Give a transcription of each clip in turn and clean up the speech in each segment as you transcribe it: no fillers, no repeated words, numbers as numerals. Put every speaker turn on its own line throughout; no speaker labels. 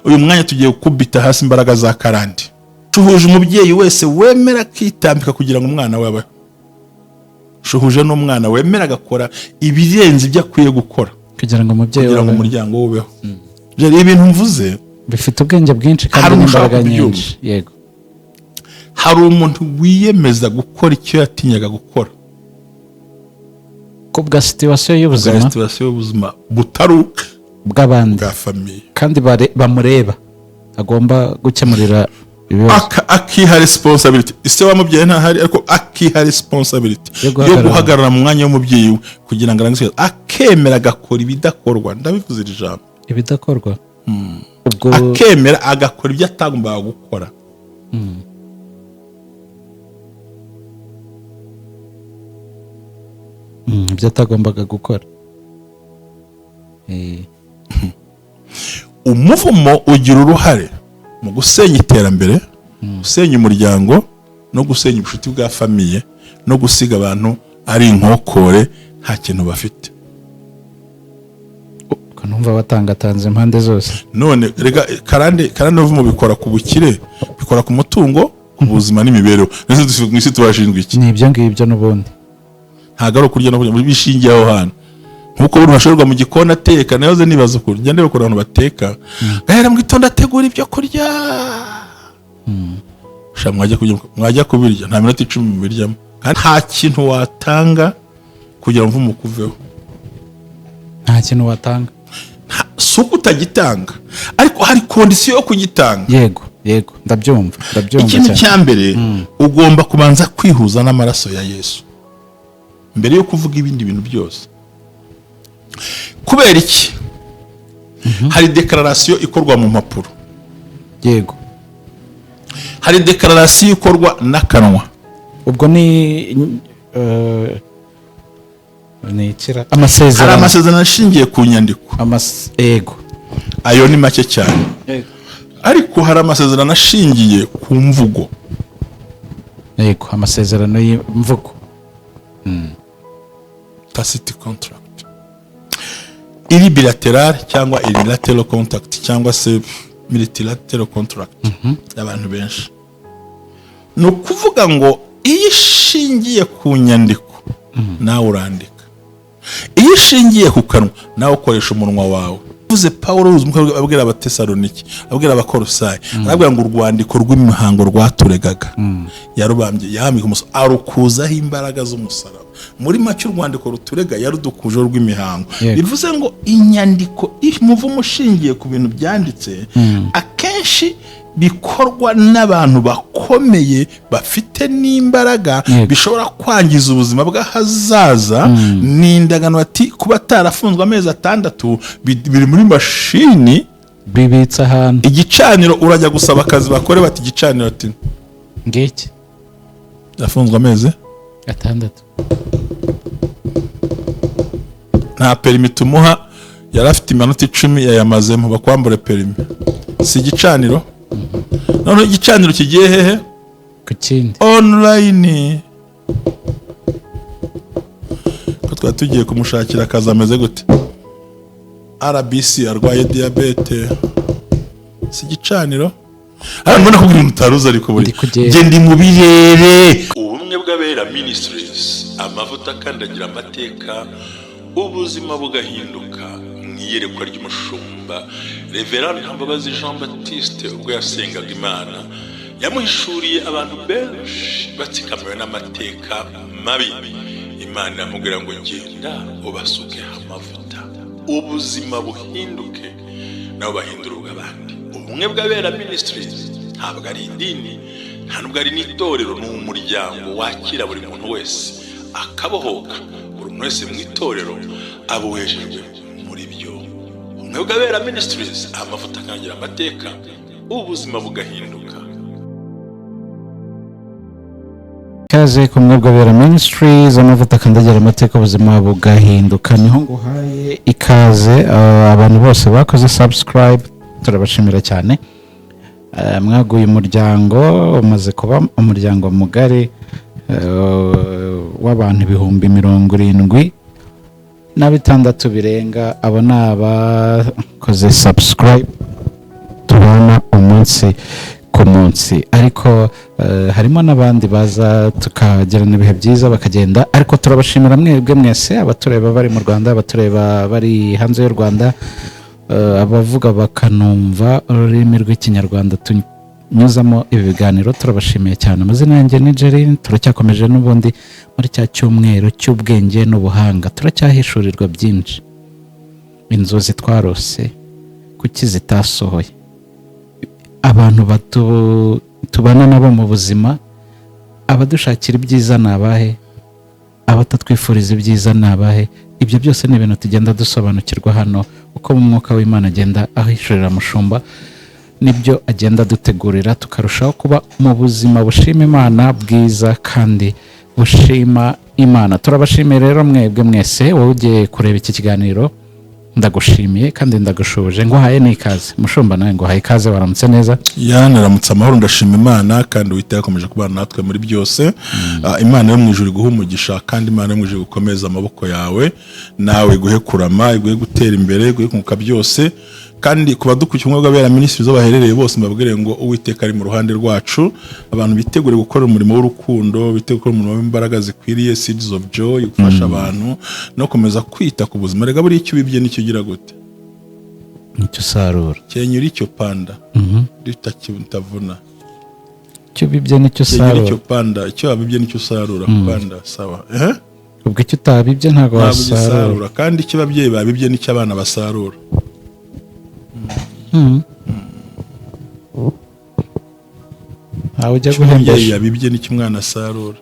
uyu mwanya tugiye gukubita hasi imbaraga za Karande. Shuhuje umubyeyi wese wemera kwitambika kugira ngo umwana we abeho. Shuhuje n'umwana wemera agakora ibirenze ibyo akwiye gukora
kugira ngo umubyeyi
kugira ngo umuryango we ubeho. Jari ibintu mvuze
bifite ubwenge bwinshi kandi n'imbaraga nyinshi. Yego.
Hari umuntu wiyemeza gukora icyo yatinyaga gukora
kubwa situation y'ubuzima butaruka
bw'abandi bwa famille
kandi bamureba agomba gukemurira ibibazo
akiha responsibility. Ise wamubyeyi ntahari ariko akiha responsibility yo guhagarara mu mwanya w'umubyeyi we kugira ngo arangize akemera agakora ibidakorwa. Ndabivuze ijambo
ibidakorwa.
Ubwo akemera agakora ibyo atagombaga gukora.
Ibyo atagombaga gukora.
Umuvumo ugira uruhare mu gusenya iterambere, gusenya umuryango no gusenya ubushuti bwa famille no gusiga abantu ari inkokore nta kintu bafite.
Kanumva batangatanze impande zose.
None rega Karande uvumo bikora ku bukire, bikora ku mutungo, ku buzima n'imibereho. Nese dufite mwisi tubashindwa iki?
Ni ibyo ngibyo n'ubundi.
Ntagaro kurya no kurya muri bishingiye aho hano. Nkuko buri bashorwa mu gikona ateka nayoze nibazo kurya njye ndebe ko abantu bateka. Gahera mu gitondo ategura ibyo kurya. Sha mwajya kubirya nta minota 10 mu biryamo. Kandi nta kintu watanga kugira ngo umukuveho.
Nta kintu watanga.
Suko utagitanga ariko hari condition yo kugitanga.
Yego ndabyumva
ikintu cyambere ugomba kubanza kwihuza n'amaraso ya Yesu mbere yo kuvuga ibindi bintu byose. Kubera iki? Hari declaration ikorwa mu mpapuro.
Yego.
Hari declaration ikorwa n'akanwa.
Ubwo ni ikira amasezerano.
Hari amasezerano ashingiye ku nyandiko.
Yego.
Ayo ni make cyane.
Yego.
Ariko hari amasezerano ashingiye ku mvugo.
Yego, amasezerano y'imvugo.
Tacit contract. Iri bilateral cyangwa unilateral contract cyangwa se multilateral contract y'abantu benshi. No kuvuga ngo iyo ishingiye ku nyandiko nawe urandika. Iyo ishingiye ku kanwa nawe ukoresha umunwa wawe. Uvuze Paulo abwira abatesaloniki, abwira abakorosayi, arabwira ngo urwandiko rw'imihango rwaturegaga. Yarubambye yamika umuso arukuzaho imbaraga z'umusaraba. Muri make urwandiko ruturega yarudukuje rw'imihango. Bivuze ngo inyandiko imuvumo ushingiye ku bintu byanditse akenshi bikorwa n'abantu bakomeye bafite n'imbaraga bishobora kwangiza ubuzima bw'ahazaza. N'indagano ati kuba tarafunzwe amezi 6 biri muri mashini
bibitsa ahantu.
Igicaniro urajya gusaba akazi bakore bati igicaniro ati
ngiki
yafunzwe amezi
6
nta perimi tumuha yari afite iminota 10 yayamazemo bakwambure perimi si igicaniro. None igicaniro kigiye hehe?
Ku kindi
online. Ko twatugiye kumushakira akazi ameze gute? RBC arwaye diabete si igicaniro. Mbona kubwira mutaruza ariko buri nge ndi mu birere. Ubumwe bw'abera ministries amavuta kandagira amateka ubuzima bugahinduka mwiyerekwa ry'umushumba Reverend Mbabazi Jean Baptiste ubwo yasengaga Imana yamuhishuriye abantu benshi batsikamiwe n'amateka mabi. Imana yamubwira ngo ngenda ubasuke amavuta ubuzima buhinduke nabo bahindura ubw'abandi. Ubumwe bw'abera ministries ntabwo ari idini nta nubwo ari n'itorero, ni umuryango wakira buri muntu wese akabohoka. Buri muntu wese mu itorero abuhejejwe muri byo. Ubumwe bw'abera ministries amavuta akangira amateka ubuzima bugahinduka.
Kaze ku mwebwe bera ministries amavuta kandagira amateka ubuzima bugahinduka. Niho nguhaye ikaze abantu bose bakoze subscribe turabashimira cyane. Mwaguye umuryango umaze kuba umuryango mugari w'abantu 76,000 birenga. Abo naba koze subscribe umunsi ku munsi, ariko harimo n'abandi baza tukagirana ibihe byiza bakagenda, ariko turabashimira mwebwe mwese abatureba bari mu Rwanda, abatureba bari hanze y'u Rwanda, abavuga bakanumva ururimi rw'ikinyarwanda tunyuzamo ibi biganiro, turabashimiye cyane. Amazina yanjye ni Jerry, turacyakomeje n'ubundi muri cya cyumweru cy'ubwenge n'ubuhanga, turacyahishurirwa byinshi. Inzozi twarose kuki zitasohoye, abantu tubana nabo mu buzima, abadushakira ibyiza ni abahe, abatatwifuriza ibyiza ni abahe. Ibyo byose ni ibintu tugenda dusobanukirwa hano, uko mu mwuka w'Imana agenda ahishurira mushumba, nibyo agenda dutegurira, tukarushaho kuba mu buzima bushima Imana, bwiza kandi bushima Imana. Turabashimiye rero mwebwe mwese, wowe ugiye kureba iki kiganiro, ndagushimiye kandi ndagushuje, nguhaye n'ikaze. Mushumba nawe nguhaye ikaze, waramutse neza?
Naramutse amahoro, ndashima Imana kandi Uwiteka yakomeje kubana natwe muri byose. Imana yo mu ijuru iguhe umugisha, kandi Imana yo mu ijuru gukomeza amaboko yawe, nawe iguhe kurama, iguhe gutera imbere, iguhe kunguka byose. Kandi kuba dukurikiye umwe bw'abera ministries zo baherereye bose, mbabwire ngo Uwiteka ari mu ruhande rwacu, abantu bitegure gukora umurimo w'urukundo, bitegure gukora umurimo w'imbaraga zikwiriye, seeds of joy, gufasha abantu no komeza kwita ku buzima. Rega buri icyo bibye nicyo gira gute,
nicyo sarura,
cyenyura icyo panda ritavuna,
icyo bibye nicyo sarura,
icyo panda, icyo abibye nicyo sarura. Panda sawa,
ubwo icyo utabibye ntago wasarura,
kandi icyo ababyeyi babibye nicyo abana basarura.
Aho ujya guhembesha
yabibye n'icyo umwana asarura.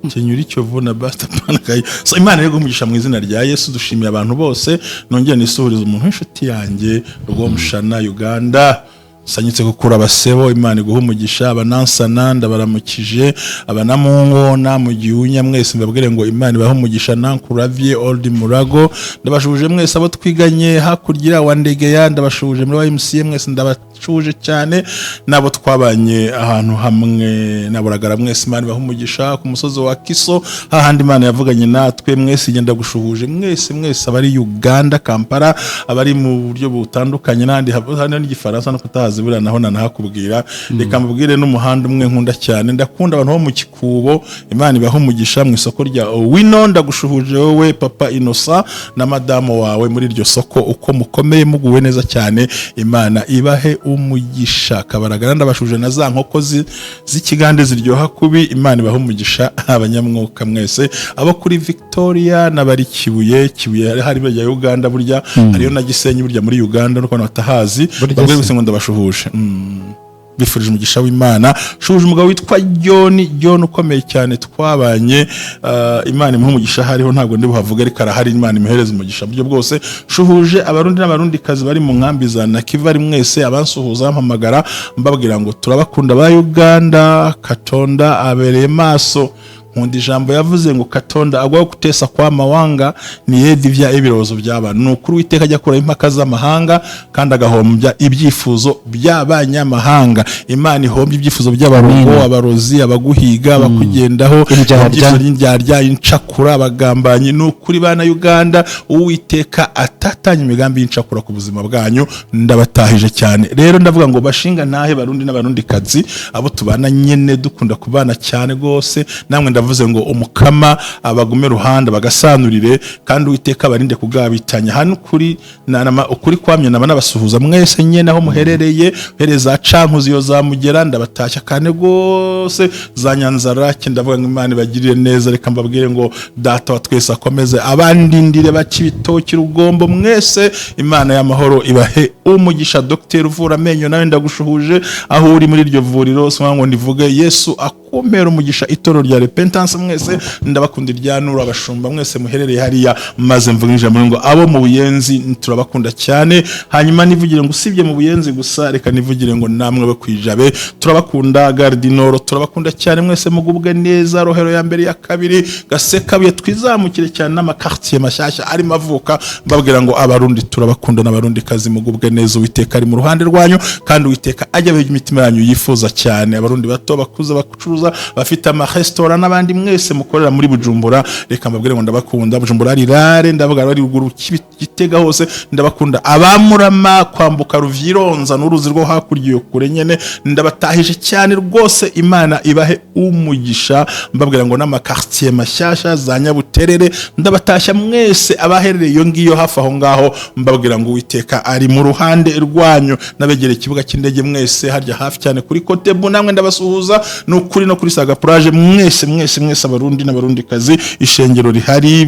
Cyenyura icyo vuna basta panakaye. So Imana yo gumugisha mu izina rya Yesu. Dushimiye abantu bose, nongera nisuhuriza umuntu w'inshuti yanjye rwo mushana Uganda, sanyitse gukura abasebo. Imana iguhe umugisha, abanansana ndabaramukije, abanamungo na mu gihunya mwese, mbabwire ngo Imana ibahe umugisha. Nankuravye old Muraho, ndabashuje mwese abo twiganye hakurya wa Ndegeya, ndabashuje muri YMCA mwese, ndabashuje cyane nabo twabanye ahantu hamwe naburagara mwese. Imana ibahe umugisha ku musozi wa Kiso, hahandi Imana yavuganye natwe mwese, igenda gushuhuje mwese abari Uganda Kampala, abari mu buryo butandukanye n'andi hano n'igifaransa no kutahaza bura naho nanahakubwira. Reka mbabwire n'umuhanda umwe nkunda cyane, ndakunda abantu bo mu Kikubo. Imana ibahe umugisha mu isoko rya Wino, ndagushuhuje wowe Papa Inosa na madamu wawe muri iryo soko, uko mukomeye muguwe neza cyane. Imana ibahe umugisha. Kabaragara ndabashuje na za nkoko z'ikigande ziryoha kubi. Imana ibahe umugisha abanyamwuka mwese, abo kuri Victoria n'abari Kibuye hari bajya Uganda, burya hariyo na Gisenyi burya muri Uganda, nuko batahazi bagwe gusa ngo ndabashuhuje. Bifurije umugisha w'Imana. Shuje umugabo witwa John ukomeye cyane twabanye, Imana imuhe umugisha. Hariho ntabwo ndi buhavuga, ariko arahari. Imana imuhereze umugisha buryo bwose. Shuhuje abarundi n'abarundi kazi bari mu nkambi za Nakivari mwese, abansuhuza mpamagara mbabwira ngo turabakunda ba Uganda. Katonda abereye maso, nkunda ijambo yavuze ngo Katonda agwaho kutesa kwa mawanga ni yedivya ibirozo by'abantu. Nukuri Uwiteka ajya kura impaka z'amahanga kandi agahombya ibyifuzo by'abanyamahanga. Imana ihombya ibyifuzo by'abarongo, abarozi, abaguhiga, abakugendaho, ibyifuzo ry'indyarya, incakura, abagambanyi. Nukuri bana Uganda, Uwiteka atatanya imigambi y'incakura ku buzima bwanyu, ndabatahije cyane. Rero ndavuga ngo bashinga ntahe barundi n'abarundi kazi, abo tubana nyene dukunda kubana cyane gose, namwe ndavuze ngo umukama abagume ruhanda bagasanurire, kandi Uwiteka abarinde kugabitanya. Hano ukuri kwamye nabasuhuza mwese nyene aho muherereye, hereza cankuzi yo zamugera, ndabatashya kane gose za Nyanzarake. Ndavuga ngo Imana ibagirire neza. Reka mbabwire ngo data wa twese akomeze abandindire bakibitoki Rugombo mwese. Imana y'amahoro ibahe umugisha. Dr. uvura amenyo nawe ndagushuhuje aho uri muri iryo vuriro, so ngo ndivuge Yesu akomera umugisha. Itoro rya repentance mwese ndabakunda, iryanura abashumba mwese muherereye hariya, maze mvuga ijambo ngo abo mu Buyenzi turabakunda cyane. Hanyuma nivugire ngo usibye mu Buyenzi gusa, reka nivugire ngo namwe bo kwijabe turabakunda. Gardinoro turabakunda cyane mwese, mugubwe neza. Rohero ya mbere ya kabiri, Gasekabuye twizamukire cyane n'amakartier mashyashya ari mavuka. Mbabwira ngo abarundi turabakunda n'abarundi kazi, mugubwe neza. Uwiteka ari mu ruhande rwanyu, kandi Uwiteka ajya abeho imitima yanyu yifuza cyane. Abarundi bato bakuze bakucuruza bacuruza bafite amaresitora n'abandi mwese mukorera muri Bujumbura, reka mbabwire ngo ndabakunda. Bujumbura rirare, ndavuga ari ruguru Gitega hose ndabakunda. Abamurama kwambuka Ruvyironza n'uruzi rwo hakurya yo kure nyene ndabatahije cyane rwose. Imana ibahe umugisha. Mbabwira ngo n'amakartier mashyashya za Nyabuterere ndabatashya mwese abaherereye iyo ngiyo hafi aho ngaho. Mbabwira ngo Uwiteka ari mu ruhande rwanyu. Nabegere ikibuga cy'indege mwese harya hafi cyane kuri Kotebu, namwe ndabasuhuza n'ukuri no kuri Saga Plage mwese abarundi n'abarundi kazi, ishengero rihari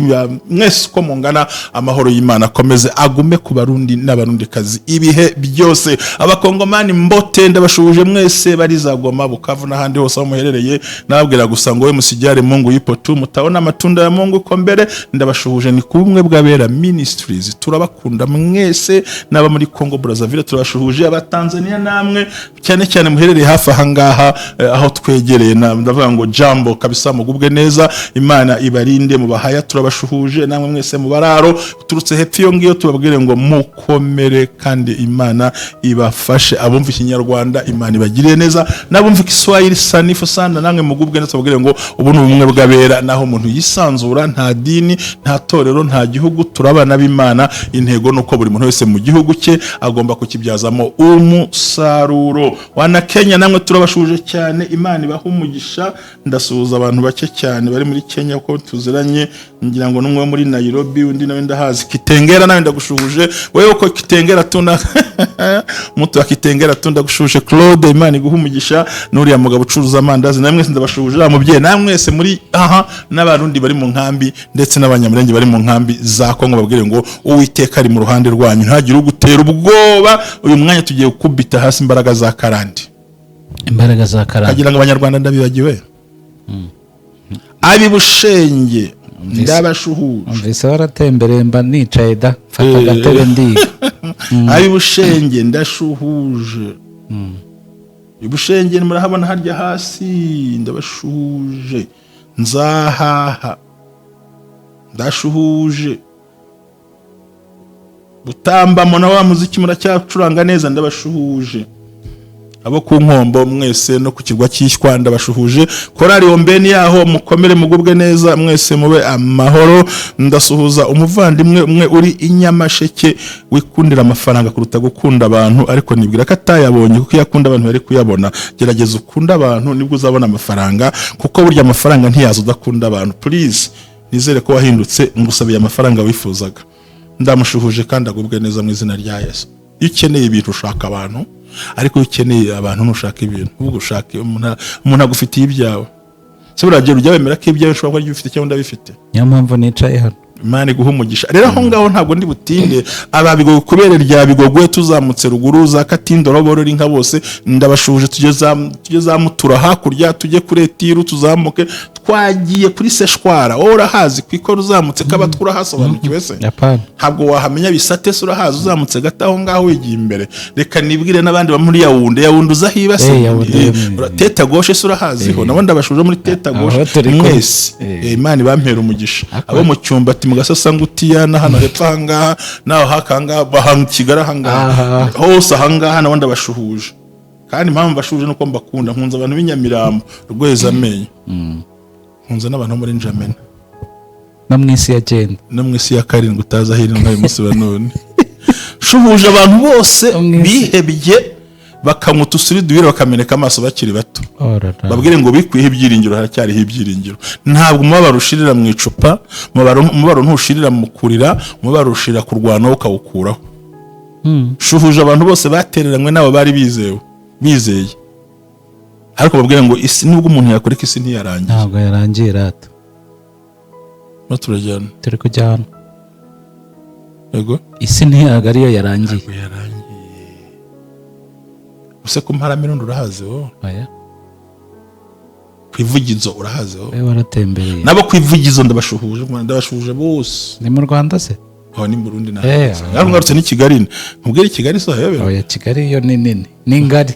mwese ko mungana. Amahoro y'Imana akomeze agume ku barundi n'abarundi kazi ibihe byose. Abakongomani mbote ndabashuhuje mwese barizagoma Bukavu n'ahandi hose aho muherereye. Nababwira gusa ngo we musijyare Mungu yipo tu mutabona amatunda ya Mungu ko mbere. Ndabashuhuje ni kubumwe bw'abera ministries, turabakunda mwese. N'aba muri Congo Brazzaville turabashuhuje, abatanzania namwe cyane cyane muherereye hafi aha ngaha aho twegereye. Ndavuga ngo jambo kabisa mugubwe neza, Imana ibarinde mu bahaya. Turabashuhuje namwe mwese mu bararo turutse hepfo iyo ngiyo, tubabwire ngo mukomere kandi Imana ibafashe. Abumva ikinyarwanda Imana ibagiriye neza, nabumva Kiswahili sanifu sana namwe mugubwe neza. Tubabwire ngo ubu ni ubumwe bw'abera, naho umuntu yisanzura, nta dini nta torero nta gihugu, turabana b'Imana. Intego nuko buri muntu wese mu gihugu cye agomba kukibyazamo umusaruro. Wana Kenya namwe turabashuje cyane, Imana ibaha umugisha. Ndasuhuza abantu bake cyane bari muri Kenya ko tuziranye, ngira ngo numwe muri Nairobi, undi nawe ndahazi. Kitengera nawe ndagushuhuje, wewe uko Kitengera tuna mutu wa Kitengera tunda gushuje Claude, Imana iguha umugisha. Nuriya mugabo ucuruza amandazi namwe ndabashuje. Amubye namwe mwese muri n'abarundi bari mu nkambi ndetse n'abanyamurenge bari mu nkambi za Kongo, babwire ngo Uwiteka ari mu ruhande rwanyu, ntagire ugutera ubwoba. Uyu mwanya tugiye gukubita hasi imbaraga za Karande.
Imbaraga za Karande
kagira ngo abanyarwanda ndabibagiwe. Abi Bushenge ndabashuhuje.
Mvise waratembereye mba nicaye da fata agatebe ndiga.
Abi Bushenge ndashuhuje. Ibushenge murahabona harya hasi ndabashuhuje. Nzahaha ndashuhuje. Butamba mona wa muziki muracyacuranga neza ndabashuhuje. Abo ku Nkombo mwese no ku kirwa cy'Ishywa ndabashuhuje. Korari Ombeni yaho mukomere mugubwe neza mwese mube amahoro. Ndasuhuza umuvandimwe umwe uri Inyamasheke wikundira amafaranga kuruta gukunda abantu, ariko nibwira ko atayabonye kuko yakunda abantu bari kuyabona. Gerageza ukunda abantu nibwo uzabona amafaranga, kuko burya amafaranga ntiyaza udakunda abantu. Please nizere ko wahindutse, ngusabiye amafaranga wifuzaga. Ndamushuhuje kandi agubwe neza mu izina rya Yesu. Iyo ukeneye ibintu ushaka abantu, ariko ukeneye abantu ntushaka ibintu. Ubwo ushaka umuntu agufitiye ibyawe. Se buragera ujya wemera ko ibyawe ushobora kuba bifite cyangwa ndabifite.
Niyo mpamvu nicaye hano.
Imana iguha umugisha. Rero aho ngaho ntabwo ndi butinde. Ababigo kubere rya bigogwe tuzamutse ruguru za Katindoro borori nka bose ndabashuje. Tugeze mutura hakurya, tujye kuri Etiru tuzamuke, twagiye kuri Seshwara. Wowe urahazi kwiko ruzamutse kaba twurahasobanukiwe se? Ntabwo wahamenya bisate se urahazi uzamutse gataho ngaho wigiye imbere. Reka nibwire n'abandi ba muri Yaounde uzahiba se. Teta goshe se urahazi ho. Nabo ndabashuje muri Teta goshe mwese. Imana ibampera umugisha. Abo mu cyumba mugasasa ngutiya na hano hepfo hangaha naho hakanga bahangikigara hangaha hose hangaha nabo ndabashuhuje. Kandi impamvu bashuje nuko mbakunda, nkunze abantu b'inyamirambo rweza amenyo. Nkunze n'abantu muri Njamena
no mwisi ya genda
no mwisi ya karindwi utaza hino nkayo musi wa none. Shuhuje abantu bose bihebye bakamuta usuriduwire bakameneka amaso bakiri bato. Babwire ngo bikwihe ibyiringiro, haracyariho ibyiringiro. Ntabwo mubabaro ushirira mu icupa, mubabaro ntushirira mu kurira, mubabaro ushirira kurwana ukawukuraho. Shuhuje abantu bose batereranywe nabo bari bizeye. Ariko babwire ngo isi nubwo umuntu yakora isi ntiyarangiye.
Ntabwo yarangiye rata.
Turajyana.
Turi kujyana.
Yego.
Isi ntiyagariyo yarangiye.
Use ko Mparamiro urahaze wo?
Aya.
Kwivugizo urahaze wo?
Wewe waratembereye.
Nabo kwivugizo ndabashuhuje bose.
Ni mu Rwanda se?
Aho ni Burundi na. Ariko ngarutse ni Kigali. Nkubwire Kigali so yabe.
Oya Kigali yo ni nini. Ni ngari.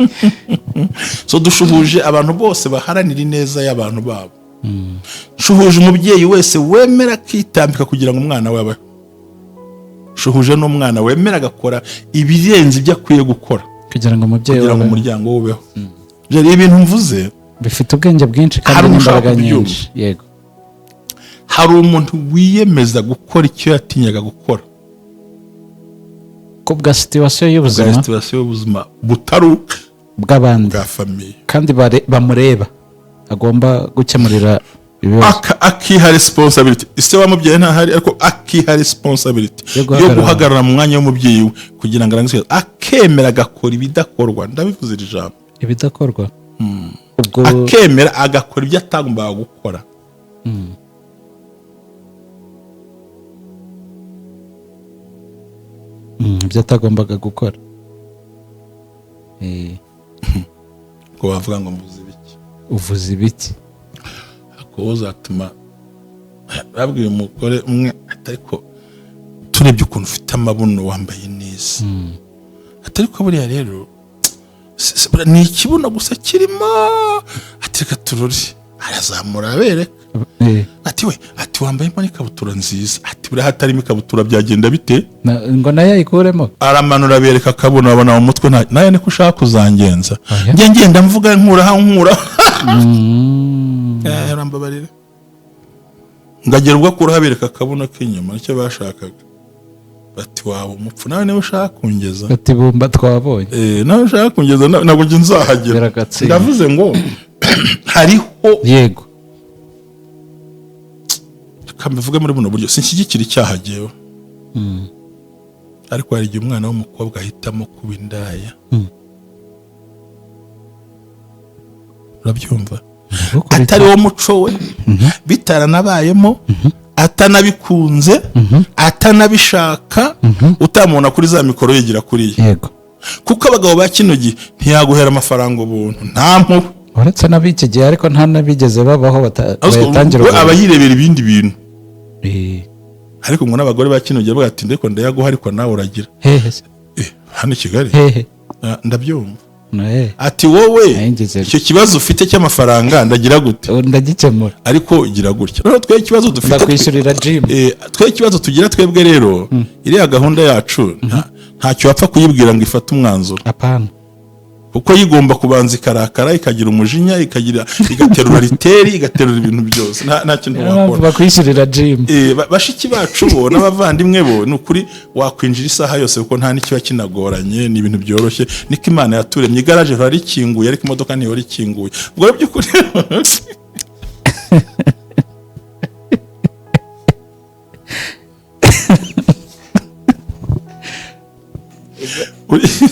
So dushuhuje abantu bose baharanira ineza y'abantu babo. Shuhuje umubyeyi wese wemera kwitambika kugira ngo umwana we abe. Shuhuje n'umwana wemera gakora ibirenze ibyo akwiye gukora.
Kugira ngo umubyeyi
kugira ngo umuryango ubeho. Je ibintu mvuze
bifite ubwenge bwinshi kandi n'imbaraga nyinshi. Yego,
hari umuntu wiyemeza gukora icyo yatinyaga gukora
ko bwa situation y'ubuzima
butari
bw'abandi
bwa famiye,
kandi bamureba agomba gukemurira ibibazo,
akiha responsibility. Ise wamubyeyi ntahari ariko akiha responsibility yo guhagarara mu mwanya w'umubyeyi we kugira ngo arangize, akemera agakora ibidakorwa. Ndabivuze iri jambo
ibidakorwa,
ubwo akemera agakora ibyo atagombaga gukora.
Ibyo atagombaga gukora.
Ko bavuga ngo mvuze ibiki,
uvuze ibiki,
ko uzatuma babwiye umugore umwe atariko turebye ukuntu ufite amabuno wambaye neza, atariko buriya rero ni ikibuno gusa kirimo, atireka turori arazamura abereka ati wambayemo n'ikabutura nziza, ati buriya hatarimo ikabutura byagenda bite
ngo nayo ayikuremo,
aramanura abereka akabuno, babona mu mutwe nayo niko ushaka kuzangenza, njye ngenda mvuga nkura yarambabarira ngagera ubwo akura habereka akabuno k'inyuma nicyo bashakaga. Bati waba umupfu nawe niwe ushaka kungeza,
ati bumba twabonye
nawe ushaka kungeza ntabwo njye nzahagera. Ndavuze ngo hariho
yego,
kambivuge muri buno buryo, sinshyigikira icyaha jewe, ariko hari igihe umwana w'umukobwa ahitamo kuba indaya. Urabyumva? Atari wo muco we, bitaranabayemo, atanabikunze, atanabishaka, utamubona kuri za mikoro yigira kuri ye.
Yego,
kuko abagabo ba kino gihe ntiyaguhera amafaranga ubuntu, nta mpuhwe,
uretse n'ab'iki gihe ariko nta nabigeze babaho bayatangira,
aba yirebera ibindi bintu. Ariko ngo n'abagore ba kino gihe bagati ndeko ndayaguha ariko nawe uragira hano i Kigali ndabyumva. Ati wowe icyo kibazo ufite cy'amafaranga ndagira gute,
ndagikemura,
ariko gira gutya. Rero twe ikibazo dufite
ndakwishyurira gym,
twe ikibazo tugira twebwe rero, iriya gahunda yacu ntacyo wapfa kuyibwira ngo ifate umwanzuro.
Apana,
kuko yigomba kubanza ikarakara, ikagira umujinya, igaterura riteri, igaterura ibintu byose, nta kintu wakora.
Bakwishyurira gym.
Bashiki bacu bo n'abavandimwe bo nukuri wakwinjira isaha yose kuko nta n'ikiba kinagoranye, ni ibintu byoroshye. Niko Imana yaturemye, igaraje hari ikinguye ariko imodoka ntihora ikinguye. Ubwo rero by'ukuri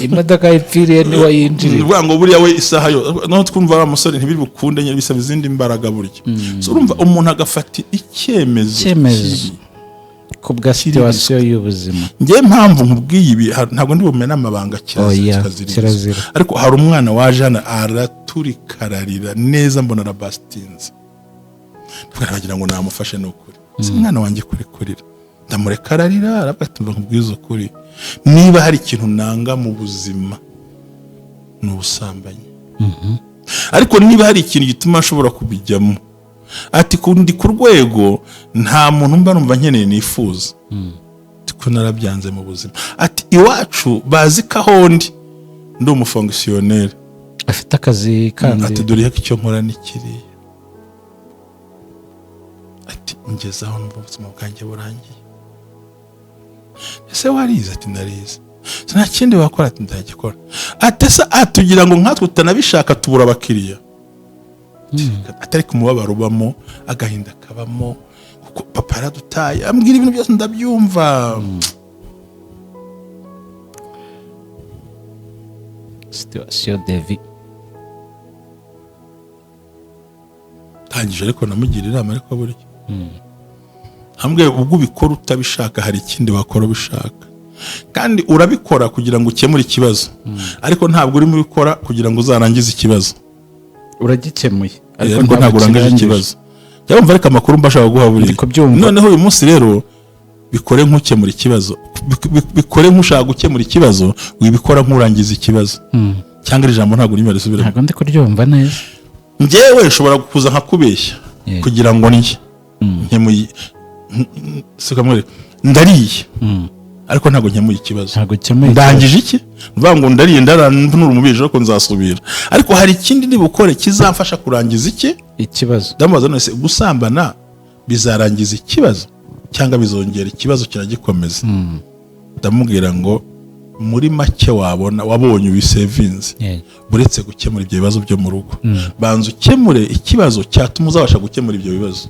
imodoka ipfiriye ni wayinjiriye,
uvuga ngo buriya we isaha yo no twumva wa musore ntibiri bukunde nyine bisaba izindi mbaraga buryo. So urumva umuntu agafata icyemezo
ku bwa situation y'ubuzima.
Ngiye mpamvu nkubwiye ibi ntabwo ndi bumena amabanga kirazira, ariko hari umwana waje hano araturikararira neza, mbona arabastinze, ndagira ngo namufashe n'ukuri. Si umwana wanjye kurikurira, ndamurekararira arabatumva nkubwiza ukuri, niba hari ikintu nanga mu buzima ni ubusambanyi. Ariko niba hari ikintu gituma ashobora kubijyamo, ati kundi ku rwego nta muntu mba numva nkeneye nifuza, ko narabyanze mu buzima. Ati iwacu bazi kaho ndi umufonctionnaire,
afite akazi kandi,
ati dore icyo nkora nikiriye, ati ngezaho n'ubuzima bwanjye burangiye. Ese warize? Ati ndarize. Nta kindi wakora? Ati ndagikora. Atesa atugira ngo nkatwe utanabishaka tubura abakiriya, atari kumubabaro ubamo, agahinda kabamo, kuko papa yaradutaye, ambwira ibintu byose ndabyumva.
Situation de vie.
Tangije ariko namugira inama, ariko buryo hambwe ubwo ubikora utabishaka hari ikindi wakora ubishaka, kandi urabikora kugira ngo ukemure ikibazo, ariko ntabwo urimo ubikora kugira ngo uzarangize ikibazo.
Uragikemuye
ariko ntabwo urangije ikibazo. Cyabumva reka amakuru mbashaka guha buri. Noneho uyu munsi rero bikore nk'ukemura ikibazo, bikore nk'ushaka gukemura ikibazo, wibikora nk'urangiza ikibazo. Cyangwa ijambo ntabwo urimo risubira.
Ntabwo ndi kuryumva neza.
Njyewe nshobora kuza nkakubeshya kugira ngo njye nkemuye sikamwe ndariye, ariko ntago nkemuye ikibazo,
ndangije
iki mvuga ngo ndariye ndaranura umubije ariko nzasubira, ariko hari ikindi nibukore kizamfasha kurangiza
ikibazo.
Ndamubaza none gusambana bizarangiza ikibazo cyangwa bizongera ikibazo kiragikomeza? Ndamubwira ngo muri make wabonye ubisevinze, buretse gukemura ibyo bibazo byo mu rugo, banza ukemure ikibazo cyatuma uzabasha gukemura ibyo bibazo.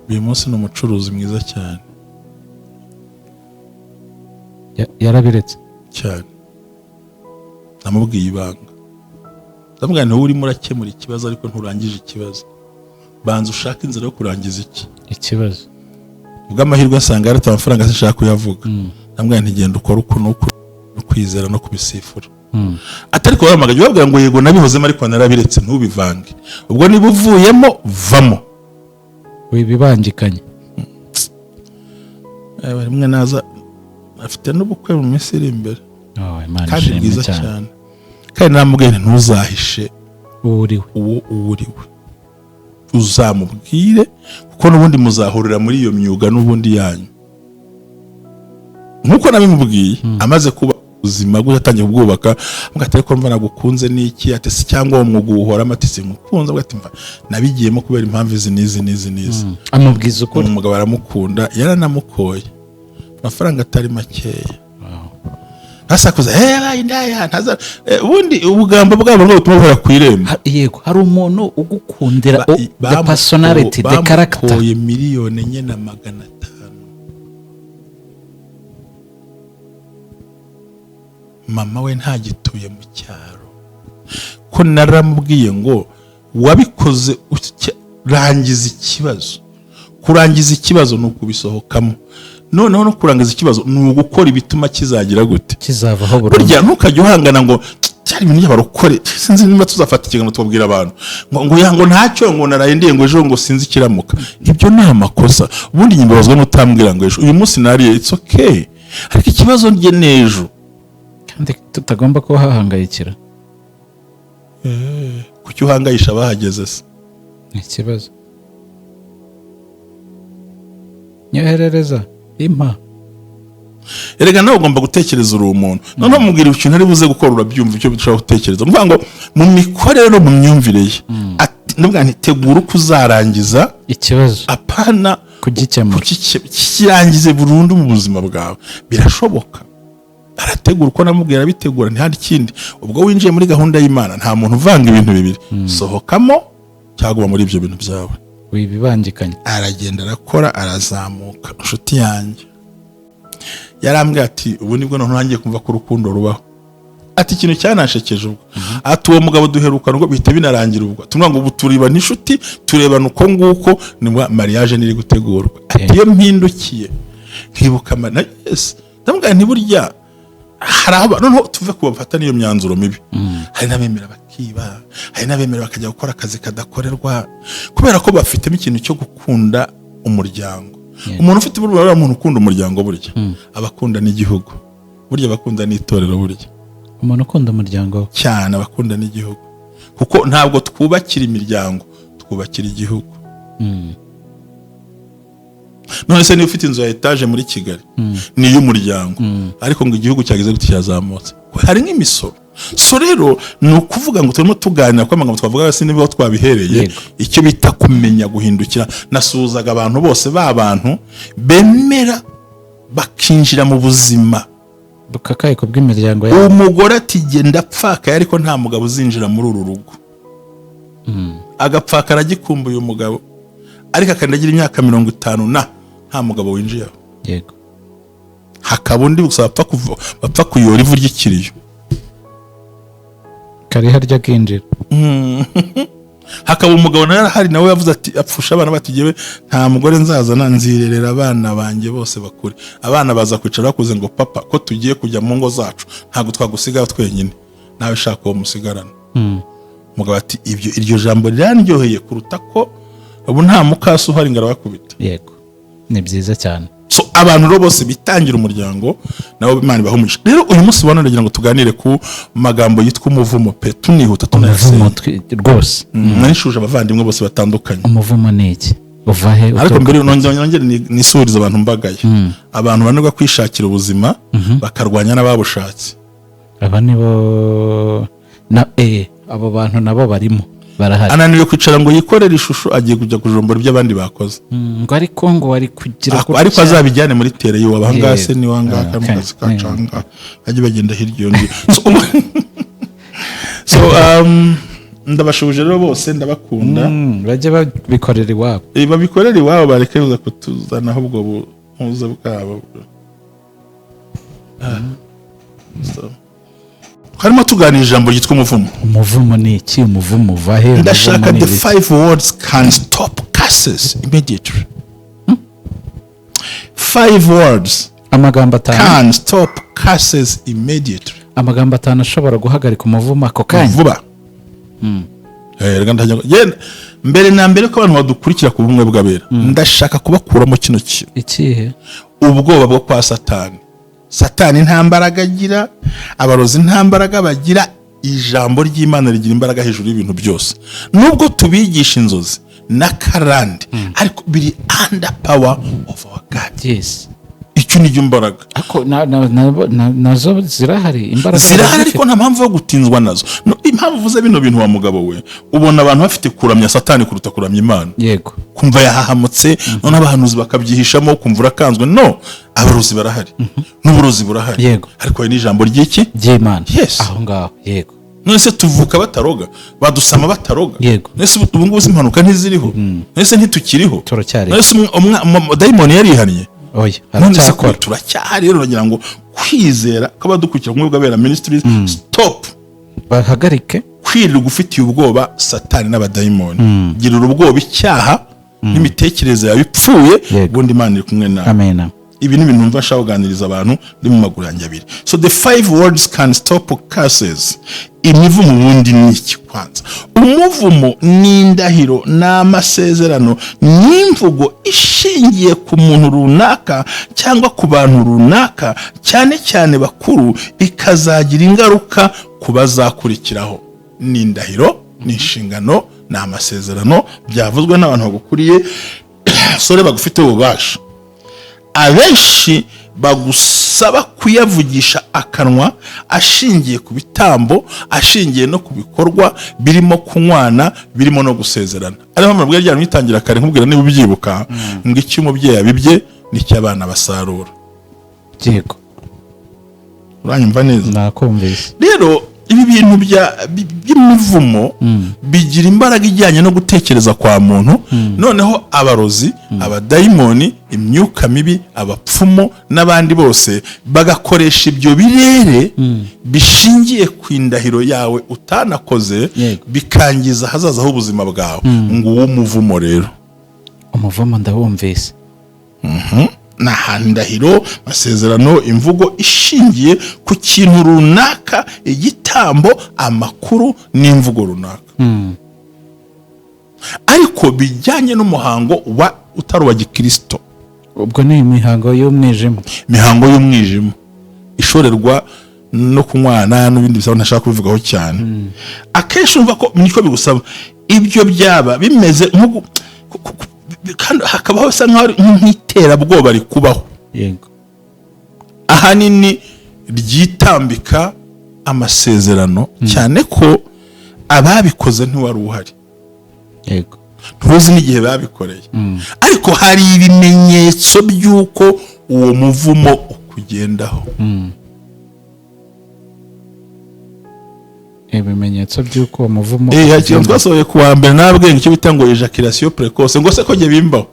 Uyu munsi ni umucuruzi mwiza cyane,
yarabiretse
cyane. Namubwiye ibanga, ndamubwira nti urimo urakemura ikibazo ariko nturangije ikibazo, banza ushaka inzira yo kurangiza
ikibazo.
Ubw'amahirwe asanga yarata amafaranga sinshaka kuyavuga, ndamubwira nti genda ukora uko no kwizera no kubisifura. Atariko baramagaje babwira ngo yego nabihozemo ariko narabiretse ntubivange, ubwo niba uvuyemo vamo,
wibibangikanye.
Rimwe naza afite n'ubukwe mu minsi iri imbere, kandi bwiza cyane, kandi namubwira ntuzahishe uwo uriwe, uzamubwire kuko n'ubundi muzahurira muri iyo myuga n'ubundi yanyu. Nkuko nabimubwiye amaze kuba ubuzima bwe yatangiye kubwubaka, mugate ko mva nagukunze niki, ate si cyangwa uwo mwuga uhora amatisi mukunze, ugati mva nabigiyemo kubera impamvu izi nizi.
Amubwiza ukuri,
umugabo aramukunda, yaranamukoye amafaranga atari makeya. Hasakuza indaya ntaza ubundi ubugambo bwabo bwo butuma bora kwiremba.
Yego, hari umuntu ugukundira the personality, the character.
Bamukoye miliyoni enye na 500. Mama we ntagituye mu cyaro, ko naramubwiye ngo wabikoze rangiza ikibazo. Kurangiza ikibazo ni ukubisohokamo, noneho no kurangiza ikibazo ni ugukora ibituma kizagira gute,
kizavaho burundu.
Burya ntukajya uhangana ngo cyari ibintu y'abarokore, sinzi niba tuzafata ikiganiro twabwira abantu ngo yango ntacyo ngo naraye ndiye ngo ejo ngo sinzi kiramuka. Ibyo ni amakosa. Ubundi nyimbazwa n'utambwira ngo ejo uyu munsi nariye, it's okay, ariko ikibazo nge nejo,
kandi tutagomba kuba hahangayikira.
kuki uhangayisha bahageze se?
Ni ikibazo. Nyoherereza impa.
Erega nawe ugomba gutekereza uri umuntu, noneho mubwira ikintu ari buze gukora urabyumva icyo bishobora gutekereza. Mvuga ngo mu mikorere no mu myumvire ye, nubwo ntitegura uko uzarangiza
ikibazo,
apana
kugikemura,
kirangize burundu mu buzima bwawe. Birashoboka, arategura uko namubwira bitegura, ntihandi kindi. Ubwo winjiye muri gahunda y'Imana nta muntu uvanga ibintu bibiri, sohokamo cyangwa muri ibyo bintu byawe,
wibibangikanye.
Aragenda arakora, arazamuka. Nshuti yanjye yarambwiye ati ubu nibwo noneho ntangiye kumva ko urukundo rubaho. Ati ikintu cyanashekeje ubwo, ati uwo mugabo duherukana ngo bihite binarangira ubwo, tumwa ngo ubu turiba n'inshuti, turebana uko nguko, nibwo mariage niri gutegurwa. Ati iyo mpindukiye nkibuka na yes, ndamubwira nti burya hari aba noneho tuve kubafata niyo myanzuro mibi. Hari n'abemera bakiba, hari n'abemera bakajya gukora akazi kadakorerwa kubera ko bafitemo ikintu cyo gukunda umuryango. Umuntu ufite burya umuntu ukunda umuryango burya abakunda n'igihugu, burya abakunda n'itorero, burya
umuntu ukunda umuryango
cyane abakunda n'igihugu, kuko ntabwo twubakira imiryango, twubakira igihugu. None se niba ufite inzu ya etage muri Kigali ni y'umuryango, ariko ngo igihugu cyageze gute cyazamutse, hari nk'imisoro. So rero ni ukuvuga ngo turimo tuganira ko amagambo twavuga se niba twabihereye icyo bita kumenya guhindukira. Nasuhuzaga abantu bose b'abantu bemera bakinjira mu buzima
bukakaye ko bw'imiryango yawe.
Umugore ati genda pfaka, ariko nta mugabo uzinjira muri uru rugo. Agapfaka aragikumbuye umugabo, ariko akandagira imyaka 50 nta mugabo winjiye.
Yego,
hakaba undi gusa bapfa kuyora ivu ry'ikiriyo,
kari harya kinjira.
Hakaba umugabo nawe hari nawe yavuze ati apfusha abana batigewe nta mugore nzazana, nzirerera abana banjye bose bakuri. Abana baza kwicara bakuze ngo papa ko tugiye kujya mu ngo zacu, ntago twagusigaho twenyine, nawe shaka uwo musigarana. Umugabo ati iryo jambo rirandyoheye kuruta ko ubu nta mukasi uhari ngo arabakubita.
Yego, ni byiza cyane.
So abantu ro bose bitangira umuryango nabo Imana ibahumugisha. Rero uyu munsi ubona ndagira ngo tuganire ku magambo yitwa umuvumo pe, tunihuta tunase
rwose.
Nanishuje abavandimwe bose batandukanye.
Umuvumo ni iki? uvahe
ariko mbere nongere nisuriza abantu mbagaye abantu banirwa kwishakira ubuzima bakarwanya n'ababushatse
aba nibo abo bantu nabo barimo barahari
ananiwe kwicara ngo yikorere ishusho agiye kujya kujombora ibyo abandi bakoze
ngo ariko ngo wari kugira
ariko azabijyane muri tere yo abahanga se ni wanga kamukazi kacanga aje bagenda hiryo ndi so ndabashubuje rero bose ndabakunda
bajye babikorera iwabo
babikorera iwabo barekeza kutuzana ahubwo buhuza bwabo harimo tuganira ijambo ryitwa umuvumo
ni iki umuvumo vahe
ndashaka the 5 words can stop curses immediately 5 words
amagambo 5
can stop curses immediately
amagambo 5 ashobora guhagarika umuvumo ako kanya
vuba mbere na mbere ko abantu badukurikira ku bumwe bw'abera ndashaka kubakuramo kino kintu
ikihe
ubwoba bwo kwa satani nta mbaraga agira abarozi nta mbaraga bagira ijambo ry'Imana rigira imbaraga hejuru y'ibintu byose nubwo tubigisha inzozi na karande ariko biri under power of our God.
Yes,
icyo ni imbaraga
ako nazo zirahari imbaraga
zirahari ariko nta mpamvu yo gutinzwa nazo. Impamvu uvuze bino bintu wa mugabo we ubona abantu bafite kuramya satani kuruta kuramya Imana.
Yego,
kumva yahahamutse none abahanuzi bakabyihishamo kumva urakanzwe. No, abarozi barahari n'uburozi burahari.
Yego,
ariko ni ijambo ry'iki
ry'Imana.
Yes,
aho ngaho. Yego,
nese tuvuka bataroga badusama bataroga.
Yego,
nese ubu ngubu impanuka ntiziriho. Nese ntitukiriho
turacyari.
Nese daimoni yarihaniye.
Oya,
aracyakora. Turacyari rero nagira ngo kwizera k'abadukukira kumwe bw'abera ministries stop
bahagarike
kwirira gufitiye ubwoba satani n'abadaimoni. Girira ubwoba icyaha n'imitekerereze yawe ipfuye ubundi Imana iri kumwe nawe.
Amen.
Ibi ni ibintu mva kuganiriza abantu ndi mu maguru yanjye abiri. So the 5 words can stop curses. Imivumo ubundi ni iki kwanza? Umuvumo ni indahiro n'amasezerano n'imvugo ishingiye ku muntu runaka cyangwa ku bantu runaka, cyane cyane bakuru, ikazagira ingaruka ku bazakurikiraho. Ni indahiro, ni inshingano, ni amasezerano byavuzwe n'abantu bagukuriye sore bagufite ububasha. Abenshi bagusaba kuyavugisha akanwa ashingiye ku bitambo, ashingiye no ku bikorwa birimo kunywana, birimo no gusezerana. Ariho amabwiriza ryari mwitangira kare nkubwira niba ubyibuka ngo iki umubyeyi abibye nicyo abana basarura.
Yego,
uranyumva neza?
Nakumvise.
Rero ibi bintu by'imivumo bigira imbaraga ijyanye no gutekereza kwa muntu. Noneho abarozi, abadaimoni, imyuka mibi, abapfumo n'abandi bose bagakoresha ibyo birere bishingiye ku indahiro yawe utanakoze, bikangiza hazaza h'ubuzima bwawe. Ngo uwo muvumo rero,
umuvumo ndawumvise.
na ndahiro, masezerano, imvugo ishingiye ku kintu runaka, igitambo, amakuru n'imvugo runaka. Ariko bijyanye n'umuhango wa utari wa gikristo.
Ubwo ni imihango y'umwijima. Imihango
y'umwijima ishorerwa no kunywana n'ibindi bisaba ntashaka kubivugaho cyane. Akenshi umva ko niko bigusaba ibyo byaba bimeze nko kandi hakabaho bisa nk'iterabwoba rikubaho.
Yego,
ahanini ryitambika amasezerano, cyane ko ababikoze ntiwari uhari.
Yego,
ntuzi n'igihe babikoreye. Ariko hari ibimenyetso by'uko uwo muvumo ukugendaho.
Ibimenyetso by'uko uwo muvumo
twasohoye ku wa mbere nabwenge icyo bita ngo ejaculation precoce. ngo se ko jye bimbaho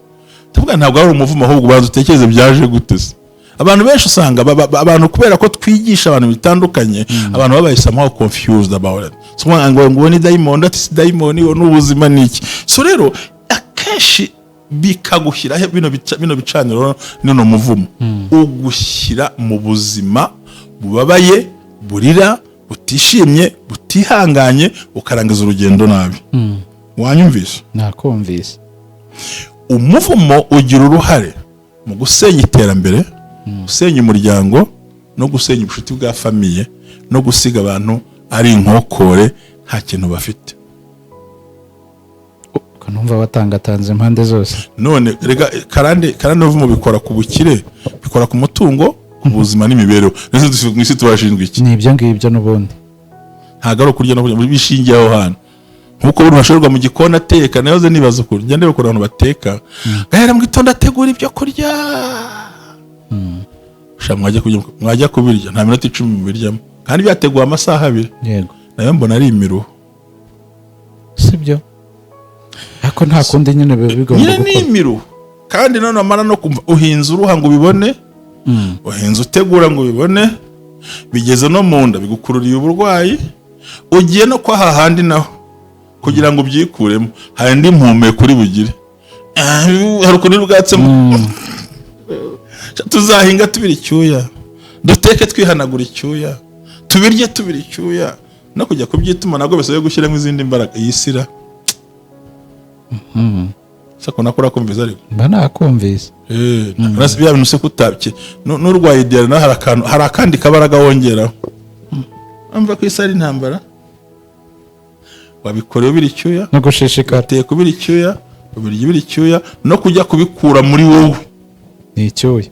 tuvuga ntabwo ari umuvumo, ahubwo ubanza utekereze byaje guteze. Abantu benshi usanga abantu kubera ko twigisha abantu bitandukanye, abantu babahisamo confused about it. So ngo ni daimon, ati daimon wo n'ubuzima niki. So rero akenshi bikagushyira bino bicaniro nino muvumo ugushyira mu buzima bubabaye, burira, butishimye, butihanganye, ukarangiza urugendo nabi. Wanyumvise?
Nakumvise.
Umuvumo ugira uruhare mu gusenya iterambere, gusenya umuryango, no gusenya ubucuti bwa famiye, no gusiga abantu ari inkokore nta kintu bafite.
ko numva batangatanze impande zose.
None rega karande uvumo bikora ku bukire, bikora ku mutungo, ku buzima n'imibereho. Nese mwisi tubashinzwe iki?
Ni ibyo ngibyo n'ubundi.
Ntago ari kurya no kurya bishingiye aho hantu. Nkuko buri bashorwa mu gikona ateka nayoze nibaza ukuri. Njya ndebe ko abantu bateka. Gahera mu gitondo ategura ibyo kurya. Mwajya kubirya nta minota 10 mubiryamo. Kandi byateguwe amasaha 2.
Yego.
Nayo mbona ari imiruho.
Sibyo? Ako nta kundi nyine bigomba gukora.
Ni imiruho. Kandi none amara no kumva uhinze uruha ngo ubibone. Uhinze utegura ngo ubibone. Bigeze no mu nda bigukururiye uburwayi. Ugiye no kwa hahandi naho kugira ngo byikuremo. Hari ndi mpume kuri bugire. Hari ukuntu bwatse tuzahinga tubiri icyuya. Duteke twihanagura icyuya. Tubirye tubiri icyuya. No kujya kubyituma nago besoye gushyiramo izindi mbaraga yisira. Sako nakora kumviza ariko.
Bana kumviza.
Nasibya bintu se kutabye. N'urwaye idea na hari akandi kabaraga wongera. Amva ko isari ntambara. Wabikoreye biri icyuya
no gushishikara.
Teye kubiri icyuya, ubirye biri icyuya no kujya kubikura muri wowe.
Ni icyuya.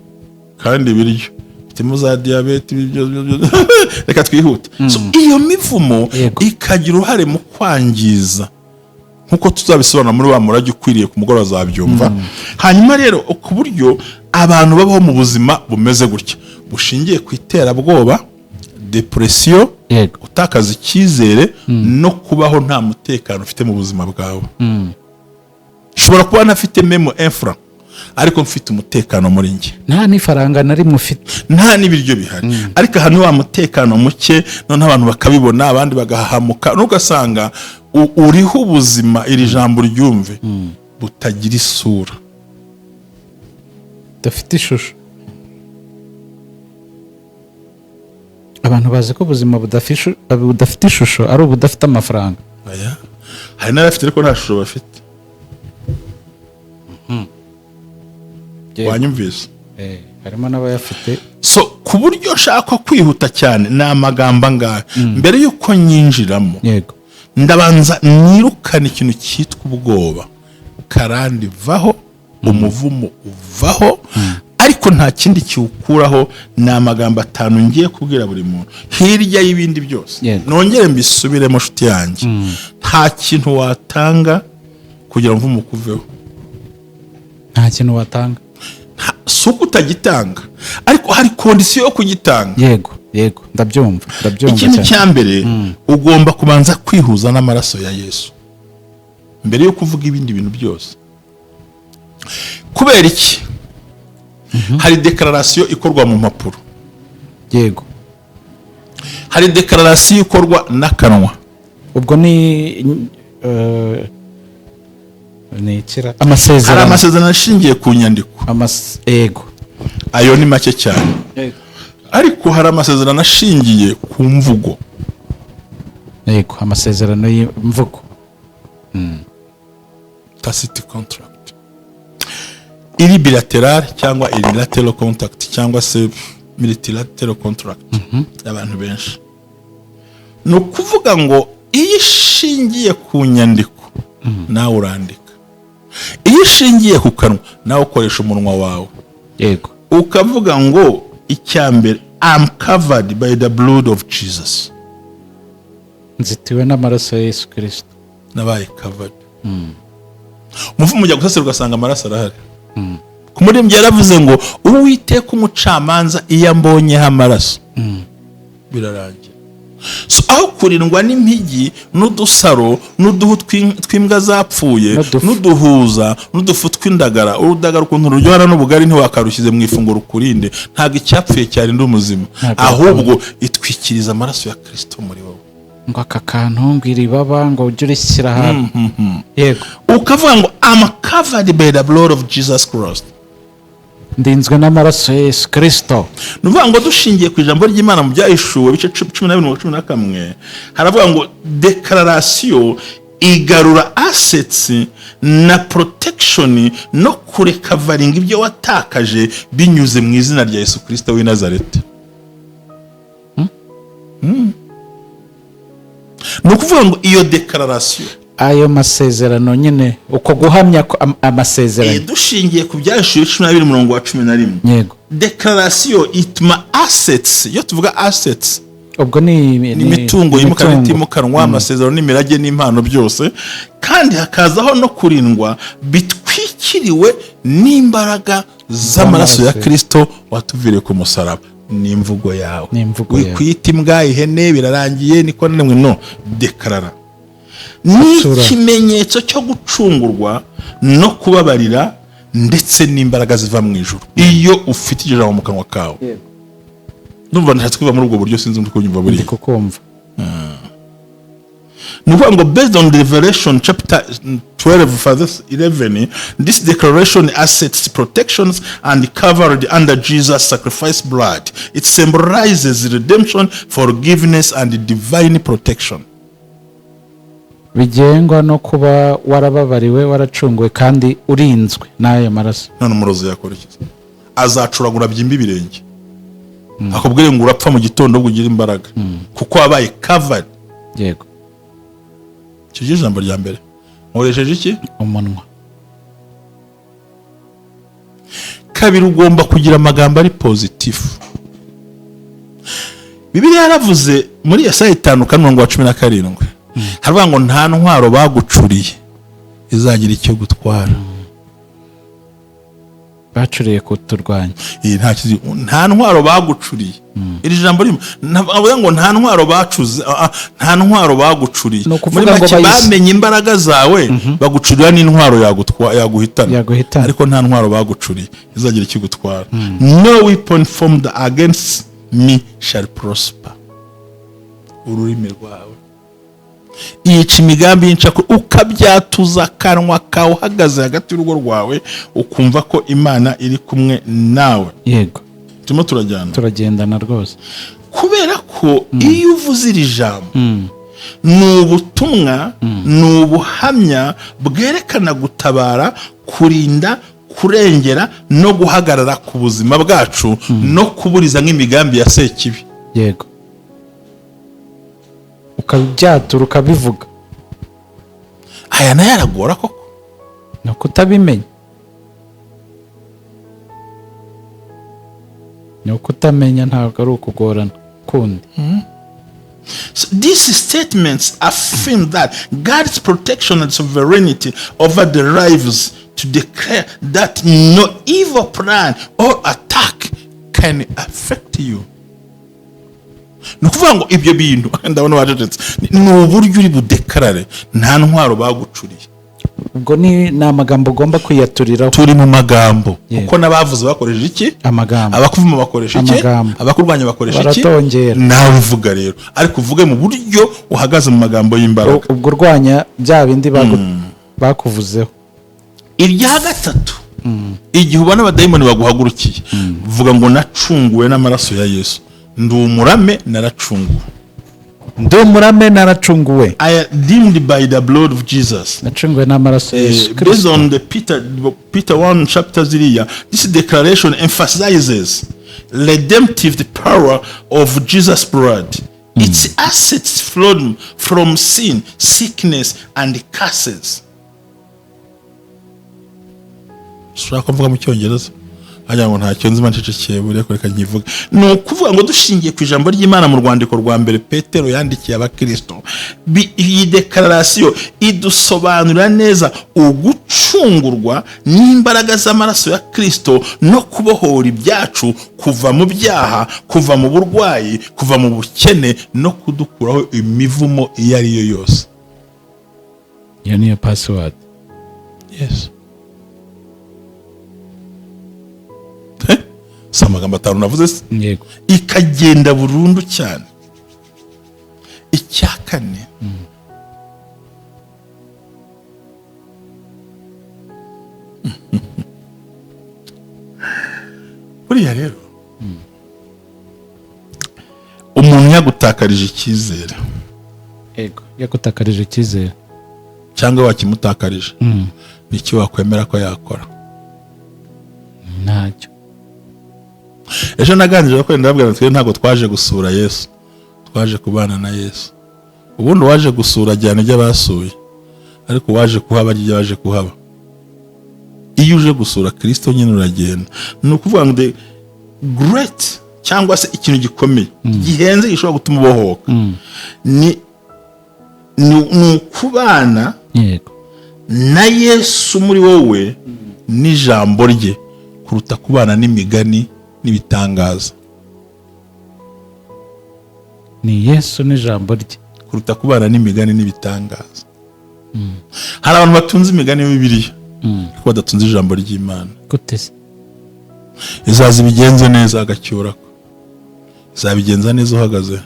Kandi biryo. Timo za diabete reka twihute. So iyo mivumo ikagira uruhare mu kwangiza. Nkuko tuzabisobanura muri wa murage ukwiriye ku mugoroba zabyumva. Hanyuma rero ku buryo abantu babaho mu buzima bumeze gutya. Bushingiye ku iterabwoba, depression, utakaza icyizere no kubaho nta mutekano ufite mu buzima bwawe. Shobora kuba nafite memo infra ariko mfite umutekano muri nge.
Nta nifaranga nari mufite.
Nta nibiryo bihari. Ariko hano wa mutekano muke none abantu bakabibona abandi bagahamuka nugasanga uriho ubuzima iri jambo ryumve butagira isura.
Dafite ishusho. Abantu bazi ko ubuzima budafite ishusho ari ubudafite amafaranga.
Aya. Hari n'abafite ariko nta shusho bafite. Wanyumvise?
Harimo n'abayafite.
So ku buryo nshaka kwihuta cyane ni amagambo angahe mbere yuko nyinjiramo.
Yego.
Ndabanza nirukana ikintu cyitwa ubwoba. Karande vaho, umuvumo uvaho. Ariko nta kindi kiwukuraho ni amagambo 5 ngiye kubwira buri muntu hirya y'ibindi byose. Nongere mbisubiremo nshuti yanjye. Nta kintu watanga kugira ngo umukuveho.
Nta kintu watanga.
Suko utagitanga ariko hari condition yo kugitanga.
Yego ndabyumva
ikintu cyambere ugomba kubanza kwihuza n'amaraso ya Yesu mbere yo kuvuga ibindi bintu byose. Kubera iki? Hari declaration ikorwa mu mpapuro.
Yego.
Hari declaration ikorwa n'akanwa.
Ubwo ni ikira amasezerano.
Hari amasezerano ashingiye ku nyandiko.
Yego.
Ayo ni make cyane. Ariko hari amasezerano ashingiye ku mvugo.
Yego, amasezerano y'imvugo.
Tacit contract. Iri bilateral cyangwa unilateral contract cyangwa se multilateral contract. Abantu benshi. No kuvuga ngo iyo ishingiye ku nyandiko nawe urandika. Iyo ishingiye ku kanwa nawe ukoresha umunwa wawe.
Yego.
Ukavuga ngo icyambere I'm covered by the blood of Jesus.
Nzitiwe n'amaraso ya Yesu Kristo.
Nabaye covered. Muvumo ujya gusasira ugasanga amaraso arahari. Kumurembye yaravuze ngo Uwiteka umucamanza iyo ambonyeho amaraso. Birarangiye. So aho kurindwa n'impigi n'udusaro n'uduhu twimbwa zapfuye n'uduhuza n'udufu tw'indagara urudagara ukuntu ruryohana n'ubugari ntiwakarushyize mu ifunguro kurinde ntago icyapfuye cyari ndi umuzima ahubwo itwikiriza amaraso ya Kristo muri wowe
ngo aka kantu ngiri baba ngo ujye urishyira hano. Yego.
Ukavuga ngo I'm covered by the blood of Jesus Christ.
Ndinzwe n'amaraso ya Yesu Kristo.
Nuvuga ngo dushingiye ku ijambo ry'Imana mu byahishuwe bice 12:11 haravuga ngo declaration igarura assets na protection no kurekavaringa ibyo watakaje binyuze mu izina rya Yesu Kristo w'i Nazareti. Nukuvuga ngo iyo declaration
ayo masezerano nyine uko guhamya amasezerano
dushingiye ku byashuye 12:11.
yego
declaration ituma assets, iyo tuvuga assets
ubwo ni
imitungo yimukanwa itimukanwa, amasezerano n'imirage n'impano byose, kandi hakazaho no kurindwa bitwikiriwe n'imbaraga z'amaraso ya Kristo watuviriye ku musaraba. Ni imvugo yawe, wikwita imbwa ihene birarangiye niko nemwe no deklarara. Ni ikimenyetso cyo gucungurwa no kubabarira ndetse n'imbaraga ziva mu ijuru iyo ufite ijambo mu kanwa kawe. Numva nashatse kuva muri ubwo buryo, sinzi uko unyumva buri
kukumva.
Nuvuga ngo based on Revelation chapter 12 verse 11, this declaration assets protections and covered under Jesus' sacrifice blood. It symbolizes redemption, forgiveness and divine protection.
Bigengwa no kuba warababariwe, waracunguwe kandi urinzwe n'ayo maraso.
None umurozi yakora iki? Azacuragura byimba ibirenge, akubwire ngo urapfa mu gitondo ugira imbaraga kuko wabaye covered.
Yego,
icyo ijambo rya mbere nkoresheje iki?
Umunwa.
Kabiri, ugomba kugira amagambo ari positive. Bibiliya yaravuze muri Yesaya 5:17 haravuga ngo nta ntwaro bagucuriye izagira icyo gutwara.
Bacuriye kuturwanya.
Nta ntwaro bagucuriye. Iri jambo rimwe navuga ngo nta ntwaro bacuze, nta ntwaro bagucuriye. Muri make bamenye imbaraga zawe bagucurira n'intwaro yaguhitana. Ariko nta ntwaro bagucuriye izagira icyo gutwara. No weapon formed against me shall prosper. Ururimi rwawe yica imigambi y'incako, ukabyatuza akanwa kawe uhagaze hagati y'urugo rwawe, ukumva ko Imana iri kumwe nawe.
Yego,
turimo turagendana
rwose,
kubera ko iyo uvuze iri jambo ni ubutumwa, ni ubuhamya bwerekana gutabara, kurinda, kurengera no guhagarara ku buzima bwacu no kuburiza nk'imigambi ya sekibi.
Yego, ukabyatura ukabivuga.
Aya nayo aragora koko,
no kutabimenya, no kutamenya ntabwo ari ukugorana kundi.
So these statements affirm that God's protection and sovereignty over the lives, to declare that no evil plan or attack can affect you. Nukuvuga ngo ibyo bintu ndabona wajetse ni uburyo uri budekarare nta ntwaro bagucuriye.
Ubwo ni amagambo ugomba kwiyaturiraho.
Turi mu magambo kuko nabavuze bakoresha iki?
Amagambo.
Abakuvuma bakoresha iki? Abakurwanya bakoresha iki?
Baratongera.
Nawe uvuga rero, ariko uvuge mu buryo uhagaze mu magambo y'imbaraga.
Ubwo urwanya bya bindi bakuvuzeho.
Irya gatatu, igihe ubona abadayimoni baguhagurukiye, vuga ngo nacunguwe n'amaraso ya Yesu. Ndi umurame naracunguwe. I am redeemed by the blood of Jesus.
Nacunguwe n'amaraso ya Yesu.
Based on the Peter 1 chapter 3, this declaration emphasizes redemptive power of Jesus' blood. Its assets flowed from sin, sickness and curses. Ushaka kuvuga mu Cyongereza? Ajya ngo nta cyonzi mancecekeye buri ko reka nyivuga. No kuvuga ngo dushingiye ku ijambo ry'Imana mu rwandiko rwa mbere Petero yandikiye abakristo. Iyi declaration idusobanura neza ugucungurwa n'imbaraga z'amaraso ya Kristo no kubohora ibyacu, kuva mu byaha, kuva mu burwayi, kuva mu bukene no kudukuraho imivumo iyo ari yo yose.
Iyo niyo password.
Yes. Amagambo 5 navuze,
yego,
ikagenda burundu cyane. Icya kane, buriya rero umuntu yagutakarije icyizere.
Yego, yagutakarije icyizere
cyangwa wakimutakarije, niki wakwemera ko yakora?
Ntacyo.
Ejo naganije ko ndabwira twe ntago twaje gusura Yesu, twaje kubana na Yesu. Ubundi waje gusura cyane ibyo basuye, ariko waje kuhaba igihe waje kuhaba. Iyo uje gusura Kristo nyine uragenda. Ni ukuvuga ngo the great cyangwa se ikintu gikomeye gihenze gishobora gutuma ubohoka ni ukubana na Yesu muri wowe n'ijambo rye kuruta kubana n'imigani n'ibitangaza.
Ni Yesu n'ijambo rye
kuruta kubana n'imigani n'ibitangaza. Hari abantu batunze imigani ya Bibiliya kuko badatunze ijambo ry'Imana.
Gute se?
Izazi bigenze neza agacyurako, izabigenza neza uhagaze.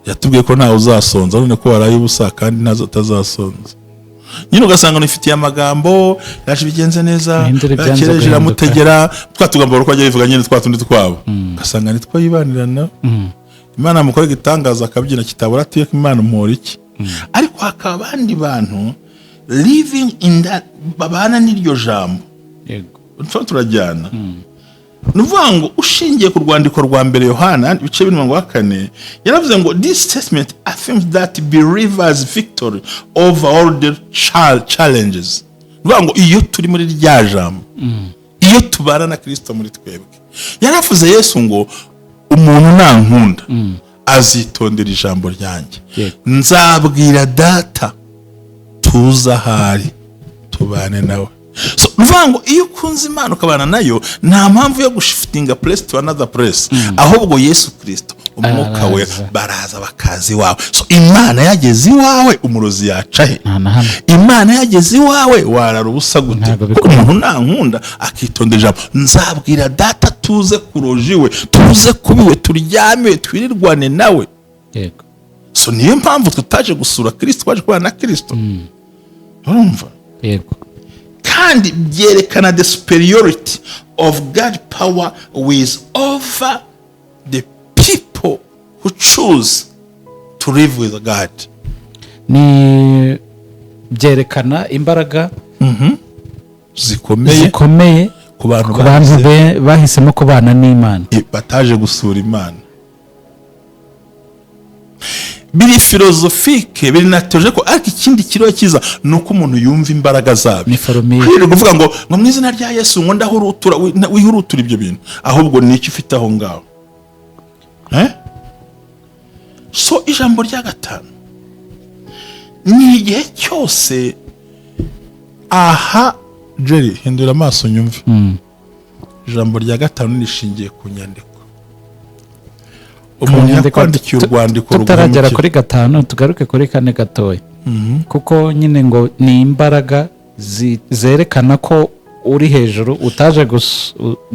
Yatubwiye ko ntawe uzasonza, none ko waraye ubusa kandi ntazo utazasonza. Nyine ugasanga nifitiye amagambo yaje bigenze neza, kireje iramutegera, twatugamba uko ajya bivuga nyine twatundi twabo. Ugasanga nitwo yibanirana. Imana mukore gitangaza akabyina kitabura atiye ko Imana umura iki. Ariko hakaba abandi bantu living in that babana n'iryo jambo.
Yego.
Turajyana. Nuvuga ngo ushingiye ku rwandiko rwa mbere Yohana ibice 4 yaravuze ngo this statement affirms that believers victory over all the challenges. Nuvuga ngo iyo turi muri rya jambo, iyo tubana na Kristo muri twebwe, yaravuze Yesu ngo umuntu nankunda azitondera ijambo ryanjye, nzabwira data tuza hari tubane nawe. So nuvuga ngo iyo ukunze Imana ukabana nayo nta mpamvu yo gushiftinga place to another place, ahubwo Yesu Kristo umwuka we baraza bakazi iwawe. So Imana yageze iwawe umurozi yacahe, Imana yageze iwawe warara ubusa gute. Umuntu nankunda akitondera ijambo, nzabwira data tuze kurojiwe, tuze kubiwe, turyame twirirwane nawe.
Yego.
So niyo mpamvu tutaje gusura Kristo, twaje kubana na Kristo. Urumva?
Yego.
Kandi byerekana the superiority of God power with over the people who choose to live with God.
Ni byerekana imbaraga zikomeye ku bantu bahisemo kubana n'Imana,
bataje gusura Imana. Biri philosophique, biri natoje ko ariko ikindi kiro kiza nuko umuntu yumva imbaraga zabe. Kwiri kuvuga ngo mu izina rya Yesu ngo ndahurutura wihurutura ibyo bintu, ahubwo nicyo ufite aho ngaho. So ijambo rya gatanu ni igihe cyose aha Jerry hindura amaso nyumve. Ijambo rya gatanu nishingiye ku nyandiko. Umuntu yakwandikiye urwandiko
tutaragera kuri gatanu tugaruke kuri kane gatoya. Kuko nyine ngo ni imbaraga zerekana ko uri hejuru, utaje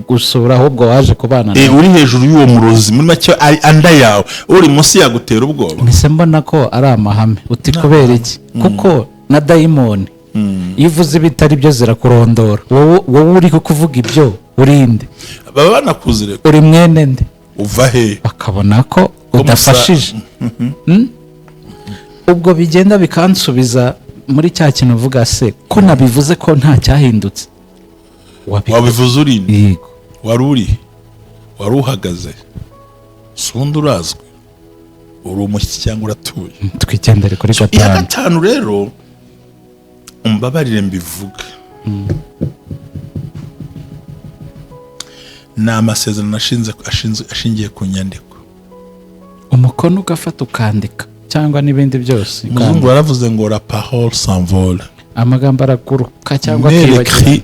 gusura ahubwo waje kubana nawe.
Uri hejuru y'uwo murozi muri make ari anda yawe, uri munsi yagutera ubwoba.
Mise mbona ko ari amahame. Uti kubera iki? Kuko na daimoni ivuze ibitari byo zirakurondora. Wowe uri kuvuga ibyo urinde.
Baba banakuzire.
Uri mwene nde?
Uva he?
Bakabona ko udafashije. Ubwo bigenda bikansubiza muri cya kintu uvuga se ko nabivuze ko nta cyahindutse.
Wabivuze urinde? Yego. Wari uhagaze. Sundi urazwe. Uri umushyitsi cyangwa uratuye.
Twigendere kuri gatanu.
Ya gatanu rero umbabarire mbivuga. Ni amasezerano ashingiye ku nyandiko.
Umukono ugafata ukandika cyangwa n'ibindi byose.
Muzungu waravuze ngo la parole s'envole.
Amagambo araguruka cyangwa
kwibagirwa.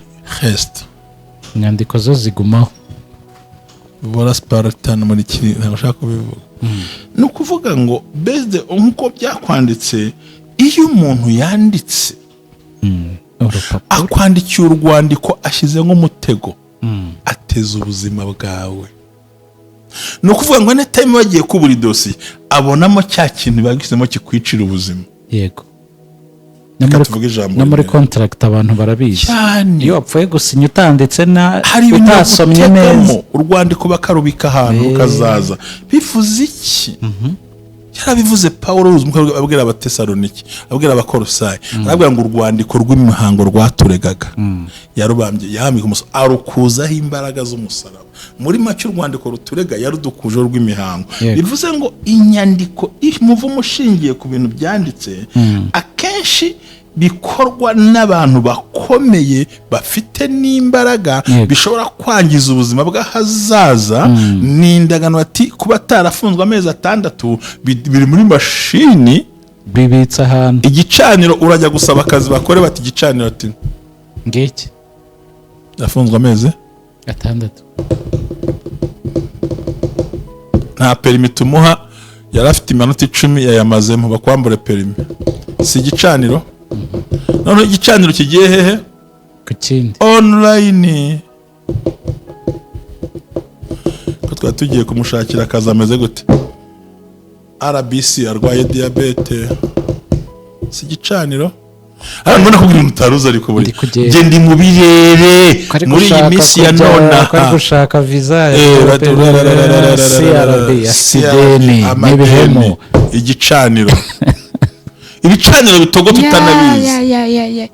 Inyandiko zo zigumaho.
Voilà Spartan muri kiri nashaka kubivuga. Ni ukuvuga ngo based nkuko byakwanditse, iyo umuntu yanditse akwandikiye urwandiko ashyize nk'umutego, ateza ubuzima bwawe. No kuvuga ngo ne time bagiye kubura dosiye abonamo cya kintu bagisemo kikwicira ubuzima.
Yego. No muri contract abantu barabizi. Iyo wapfuye gusinya utanditse na utasomye neza
urwandiko bakarubika ahantu kazaza. Bivuze iki? Yarabivuze Paulo abwira abatesaloniki, abwira abakorosayi, arabwira ngo urwandiko rw'imihango rwaturegaga yarubambye yahambika umuso arukuzaho imbaraga z'umusaraba. Muri make urwandiko ruturega yarudukuje rw'imihango. Bivuze ngo inyandiko imuva umushingiye ku bintu byanditse kenshi bikorwa n'abantu bakomeye bafite n'imbaraga bishobora kwangiza ubuzima bw'ahazaza. n'indagano ati kuba atarafunzwe amezi 6 biri muri mashini
bibitsa ahantu.
Igicaniro urajya gusaba akazi bakore bati igicaniro ati
ngiki
yafunzwe amezi
6.
nta perimi tumuha, yari afite iminota 10 yayamazemo bakwambure perimi. Si igicaniro. None igicaniro kigiye hehe?
Ku kindi
online. Ko twari tugiye kumushakira akazi ameze gute? RBC arwaye diabete. Si igicaniro. Mbona ko ibintu utaruza ariko buri je ndi mu birere muri iyi minsi ya nona
ko gushaka visa ya CRB asideni n'ibihemo.
Igicaniro ibicaniro bitogo tutanabizi.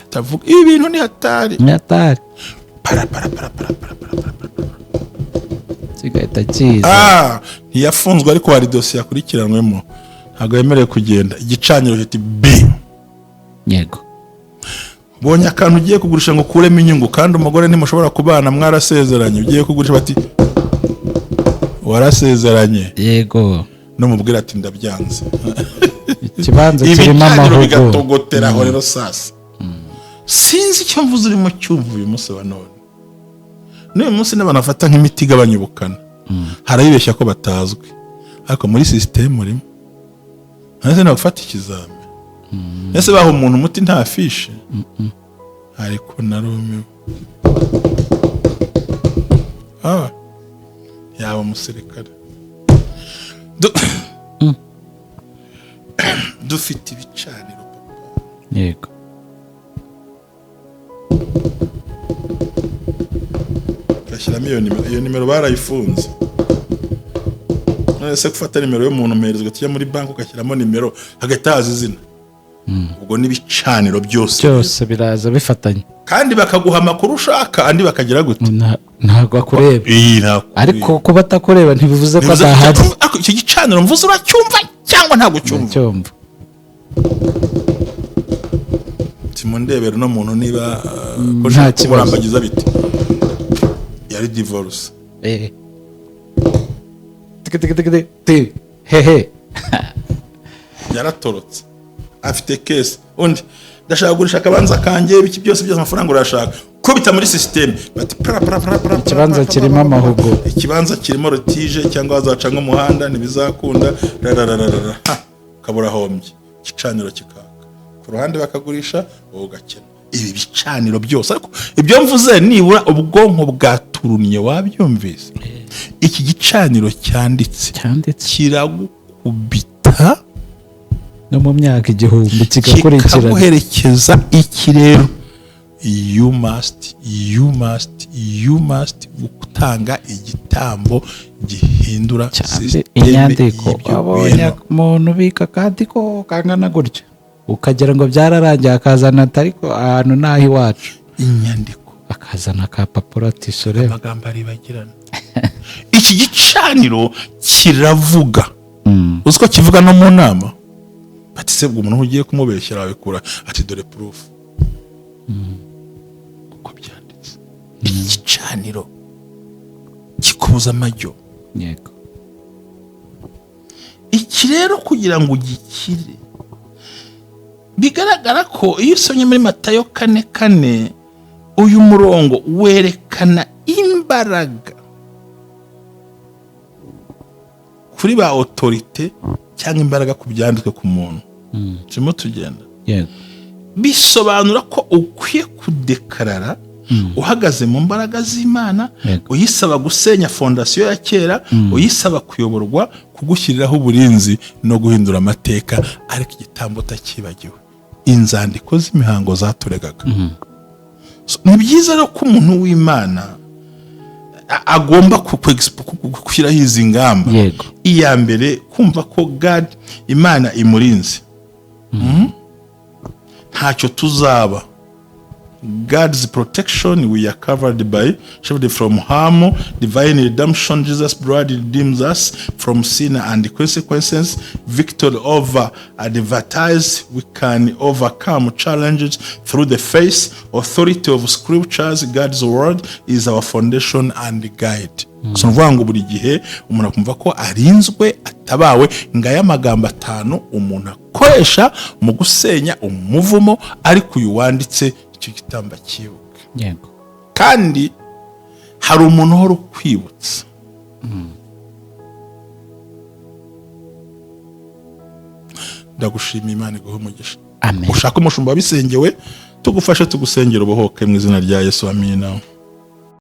Ndavuga ibi bintu ni hatari. Para
sigahita kiza.
ntiyafunzwe ariko hari dosiye yakurikiranwemo, ntabwo yemerewe kugenda. Igicaniro kiti B.
Yego.
Bonye akantu ugiye kugurisha ngo kuremo inyungu kandi umugore ntimushobora kubana mwarasezeranye, ugiye kugurisha bati warasezeranye.
Yego.
No mubwira ati ndabyanze.
Ikibanza kirimo amahugo
bigatogotera aho rero sasa. Sinzi icyo mvuze urimo cyumva uyu munsi wa none. N'uyu munsi n'abantu bafata nk'imiti igabanya ubukana. Harayibeshya ko batazwi. Ariko muri system urimo. Nase na gufata ikizame. Ese baho umuntu umuti nta fishe. Ariko narumiwe. Yaba umusirikare. Dufite ibicaniro papa.
Yego.
Gashyiramo iyo nimero barayifunze. Nese gufata nimero y'umuntu umerezwa tujya muri banki ugashyiramo nimero hagahita haza izina. Ubwo n'ibicaniro byose
biraza bifatanye.
Kandi bakaguha amakuru ushaka andi bakagira gute?
Ntabwo akureba. Ariko kuba atakureba ntibivuze ko adahari.
Icyo gicaniro mvuze uracyumva cyangwa ntabwo cyumva? Timundebera no muntu niba ko nta kurambagiza biti. Yari divorce.
Hehe.
Yaratorotse. Afite case. Undi ndashaka gurisha akabanza kanjye biki byose amafaranga urashaka. Ko bita muri system. Bati
ikibanza kirimo amahugo.
Ikibanza kirimo rotije cyangwa azacanga umuhanda ntibizakunda. Kabura hombye. Gicaniro kikaka. Ku ruhande bakagurisha ugakena. Ibi bicaniro byose ariko ibyo mvuze nibura ubwonko bwaturunye wabyumvise. Iki gicaniro cyanditse kiragukubita
no mu myaka 1000 kigakurikirana
kikaguherekeza. Iki rero you must gutanga igitambo gihindura
inyandiko. Abonye umuntu bika kandiko kangana gutyo ukagera ngo byararangiye akazana atariko ahantu nahi iwacu
inyandiko
akazana ka papuro ati sore
amagambo aribagirana. Iki gicaniro kiravuga. Uziko kivuga no mu nama. Bati se bwo umuntu ugiye kumubeshyira abikura ati dore proof. Uko byanditse. Igicaniro kikubuza amajyo.
Yego.
Iki rero kugira ngo gikire bigaragara ko iyo usomye muri Matayo 4:4 uyu murongo werekana imbaraga kuri ba autorité cyangwa imbaraga ku byanditswe ku muntu. Turimo tugenda.
Yego.
Bisobanura ko ukwiye kudekarara uhagaze mu mbaraga z'Imana, uyisaba gusenya fondasiyo ya kera, uyisaba kuyoborwa, kugushyiriraho uburinzi no guhindura amateka, ariko igitambo takibagiwe. Inzandiko z'imihango zaturegaga. Ni byiza rero ko umuntu w'Imana agomba gushyiraho izi ngamba. Iya mbere kumva ko God Imana imurinze. Ntacyo tuzaba God's protection, we are covered by, shielded from harm, divine redemption, Jesus' blood redeems us from sin and consequences, victory over advertise, we can overcome challenges through the faith, authority of scriptures, God's word is our foundation and guide. So nuvuga ngo buri gihe umuntu akumva ko arinzwe atabawe, ngaya magambo 5 umuntu akoresha mu gusenya umuvumo, ariko uyu wanditse icyo gitamba cyibuka.
Yego.
Kandi hari umuntu uhora ukwibutsa. Ndagushimiye, Imana iguhe umugisha.
Amen.
Ushaka umushumba wabisengewe, tugufashe tugusengera ubuhoke mu izina rya Yesu. Amina.